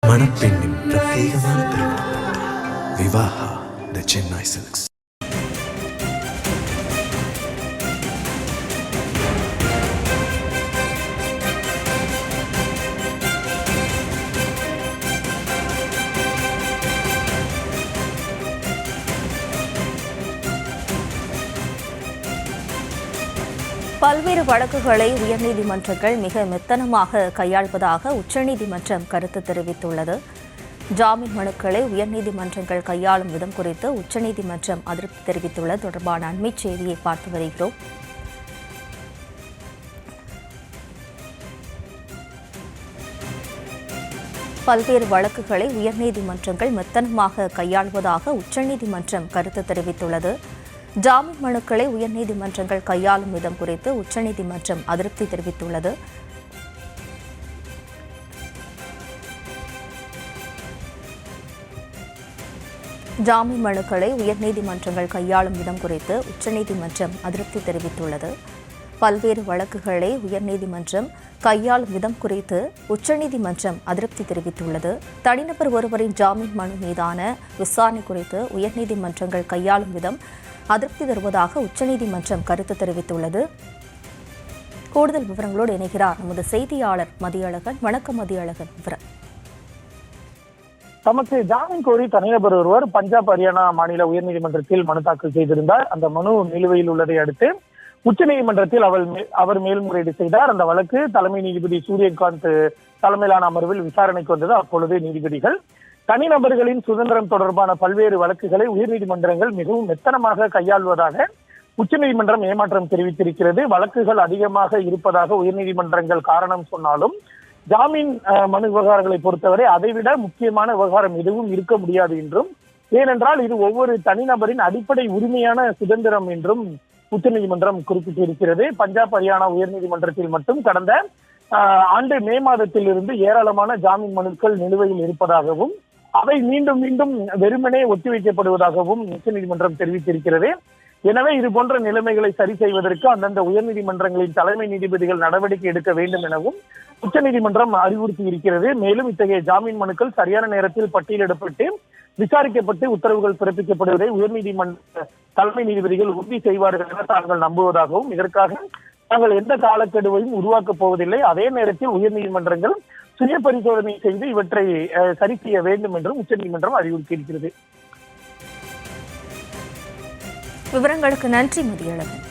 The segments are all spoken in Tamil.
மணப்பெண்ணின் பிரத்யேகமான திருமணம் விவாஹா தி சென்னை சில்க்ஸ். பல்வேறு வழக்குகளை உயர்நீதிமன்றங்கள் மிக மெத்தனமாக கையாள்வதாக உச்சநீதிமன்றம் கருத்து தெரிவித்துள்ளது. ஜாமீன் மனுக்களை உயர்நீதிமன்றங்கள் கையாளும் விதம் குறித்து உச்சநீதிமன்றம் அதிருப்தி தெரிவித்துள்ளது. தொடர்பான அண்மைச் செய்தியை பார்த்து வருகிறோம். பல்வேறு வழக்குகளை உயர்நீதிமன்றங்கள் மெத்தனமாக கையாள்வதாக உச்சநீதிமன்றம் கருத்து தெரிவித்துள்ளது. ஜாமீன் மனுக்களை உயர்நீதிமன்றங்கள் கையாளும் விதம் குறித்து உச்சநீதிமன்றம் அதிருப்தி தெரிவித்துள்ளது. ஜாமீன் மனுக்களை உயர்நீதிமன்றங்கள் கையாளும் விதம் குறித்து உச்சநீதிமன்றம் அதிருப்தி தெரிவித்துள்ளது. பல்வேறு வழக்குகளை உயர்நீதிமன்றம் கையாளும் விதம் குறித்து உச்சநீதிமன்றம் அதிருப்தி தெரிவித்துள்ளது. தனிநபர் ஒருவரின் ஜாமீன் மனு மீதான விசாரணை குறித்து உயர்நீதிமன்றங்கள் கையாளும் விதம் அதிருப்தி தருவதாக உச்சநீதிமன்றம் கருத்து தெரிவித்துள்ளது. கூடுதல் விவரங்களோடு இணைகிறார் நமது செய்தியாளர் மதியழகன். வணக்கம் மதியழகன். விவரம் தமக்கு ஜாமீன் கோரி தனிநபர் ஒருவர் பஞ்சாப் ஹரியானா மாநில உயர்நீதிமன்றத்தில் மனு தாக்கல் செய்திருந்தார். அந்த மனு நிலுவையில் உள்ளதை அடுத்து உச்சநீதிமன்றத்தில் அவர் மேல்முறையீடு செய்தார். அந்த வழக்கு தலைமை நீதிபதி சூரியகாந்த் தலைமையிலான அமர்வில் விசாரணைக்கு வந்தது. அப்பொழுது நீதிபதிகள் தனிநபர்களின் சுதந்திரம் தொடர்பான பல்வேறு வழக்குகளை உயர்நீதிமன்றங்கள் மிகவும் மெத்தனமாக கையாள்வதாக உச்சநீதிமன்றம் ஏமாற்றம் தெரிவித்திருக்கிறது. வழக்குகள் அதிகமாக இருப்பதாக உயர்நீதிமன்றங்கள் காரணம் சொன்னாலும் ஜாமீன் மனு விவகாரங்களை பொறுத்தவரை அதைவிட முக்கியமான விவகாரம் எதுவும் இருக்க முடியாது என்றும், ஏனென்றால் இது ஒவ்வொரு தனிநபரின் அடிப்படை உரிமையான சுதந்திரம் என்றும் உச்சநீதிமன்றம் குறிப்பிட்டிருக்கிறது. பஞ்சாப் ஹரியானா உயர்நீதிமன்றத்தில் மட்டும் கடந்த ஆண்டு மே மாதத்தில் இருந்து ஏராளமான ஜாமீன் மனுக்கள் நிலுவையில் இருப்பதாகவும் அவை மீண்டும் மீண்டும் வெறுமனே ஒத்திவைக்கப்படுவதாகவும் உச்சநீதிமன்றம் தெரிவித்திருக்கிறது. எனவே இது போன்ற நிலைமைகளை சரி செய்வதற்கு அந்தந்த உயர்நீதிமன்றங்களின் தலைமை நீதிபதிகள் நடவடிக்கை எடுக்க வேண்டும் எனவும் உச்சநீதிமன்றம் அறிவுறுத்தி இருக்கிறது. மேலும் இத்தகைய ஜாமீன் மனுக்கள் சரியான நேரத்தில் பட்டியலிடப்பட்டு விசாரிக்கப்பட்டு உத்தரவுகள் பிறப்பிக்கப்படுவதை உயர்நீதிமன்ற தலைமை நீதிபதிகள் உறுதி செய்வார்கள் என தாங்கள் நம்புவதாகவும், இதற்காக தாங்கள் எந்த காலக்கெடுவையும் உருவாக்கப் போவதில்லை, அதே நேரத்தில் உயர்நீதிமன்றங்கள் சுய பரிசோதனை செய்து இவற்றை சரி செய்ய வேண்டும் என்றும் உச்சநீதிமன்றம் அறிவுறுத்தியிருக்கிறது. விவரங்களுக்கு நன்றி மதியழகன்.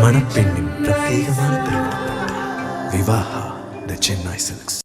மணப்பெண்ணின் பிரத்யேகமான திருமணம் விவாஹா தி சென்னை சில்க்ஸ்.